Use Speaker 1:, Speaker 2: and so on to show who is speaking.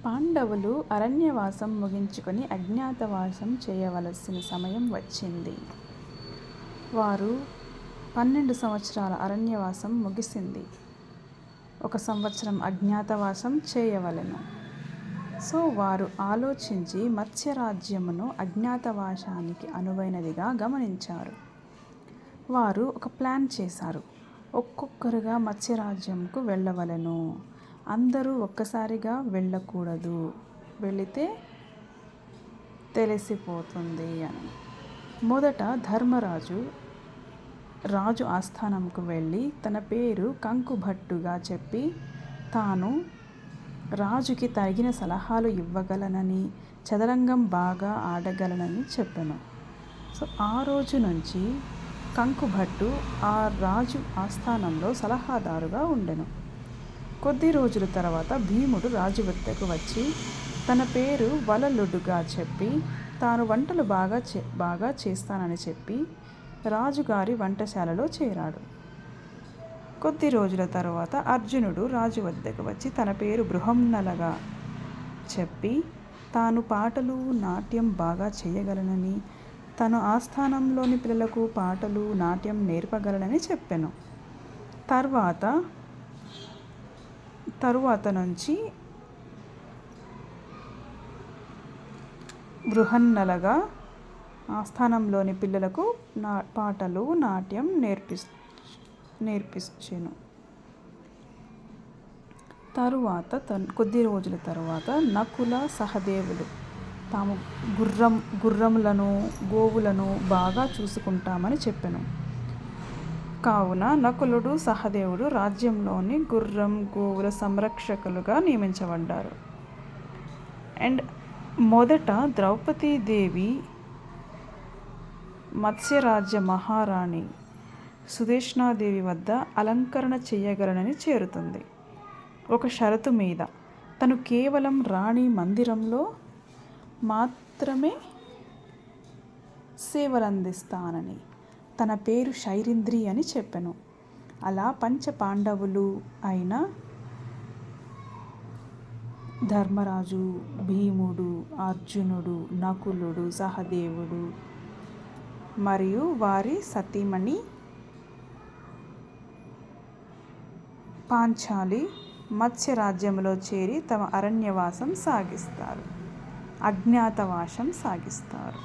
Speaker 1: పాండవులు అరణ్యవాసం ముగించుకొని అజ్ఞాతవాసం చేయవలసిన సమయం వచ్చింది. వారు 12 సంవత్సరాల అరణ్యవాసం ముగిసింది. 1 సంవత్సరం అజ్ఞాతవాసం చేయవలెను. సో వారు ఆలోచించి మత్స్యరాజ్యమును అజ్ఞాతవాసానికి అనువైనదిగా గమనించారు. వారు ఒక ప్లాన్ చేశారు. ఒక్కొక్కరుగా మత్స్యరాజ్యంకు వెళ్ళవలెను. అందరూ ఒక్కసారిగా వెళ్ళకూడదు, వెళితే తెలిసిపోతుంది అని. మొదట ధర్మరాజు రాజు ఆస్థానంకు వెళ్ళి తన పేరు కంకుభట్టుగా చెప్పి తాను రాజుకి తగిన సలహాలు ఇవ్వగలనని, చదరంగం బాగా ఆడగలనని చెప్పెను. సో ఆ రోజు నుంచి కంకుభట్టు ఆ రాజు ఆస్థానంలో సలహాదారుగా ఉండెను. కొద్ది రోజుల తర్వాత భీముడు రాజు వద్దకు వచ్చి తన పేరు వలలుడుగా చెప్పి తాను వంటలు బాగా చేస్తానని చెప్పి రాజుగారి వంటశాలలో చేరాడు. కొద్ది రోజుల తర్వాత అర్జునుడు రాజు వద్దకు వచ్చి తన పేరు బృహన్నలగా చెప్పి తాను పాటలు నాట్యం బాగా చేయగలనని, తన ఆస్థానంలోని పిల్లలకు పాటలు నాట్యం నేర్పగలనని చెప్పెను. తరువాత నుంచి బృహన్నలగా ఆస్థానంలోని పిల్లలకు పాటలు నాట్యం నేర్పించెను. కొద్ది రోజుల తరువాత నకుల సహదేవులు తాము గుర్రములను గోవులను బాగా చూసుకుంటామని చెప్పెను. కావున నకులుడు సహదేవుడు రాజ్యంలోని గుర్రం గోవుల సంరక్షకులుగా నియమించబడ్డారు. అండ్ మొదట ద్రౌపదీదేవి మత్స్యరాజ్య మహారాణి సుదేష్ణాదేవి వద్ద అలంకరణ చేయగలనని చేరుతుంది. ఒక షరతు మీద, తను కేవలం రాణి మందిరంలో మాత్రమే సేవలందిస్తానని, తన పేరు శైరింద్రి అని చెప్పెను. అలా పంచపాండవులు అయిన ధర్మరాజు, భీముడు, అర్జునుడు, నకులుడు, సహదేవుడు మరియు వారి సతీమణి పాంచాలి మత్స్యరాజ్యంలో చేరి తమ అరణ్యవాసం సాగిస్తారు, అజ్ఞాతవాసం సాగిస్తారు.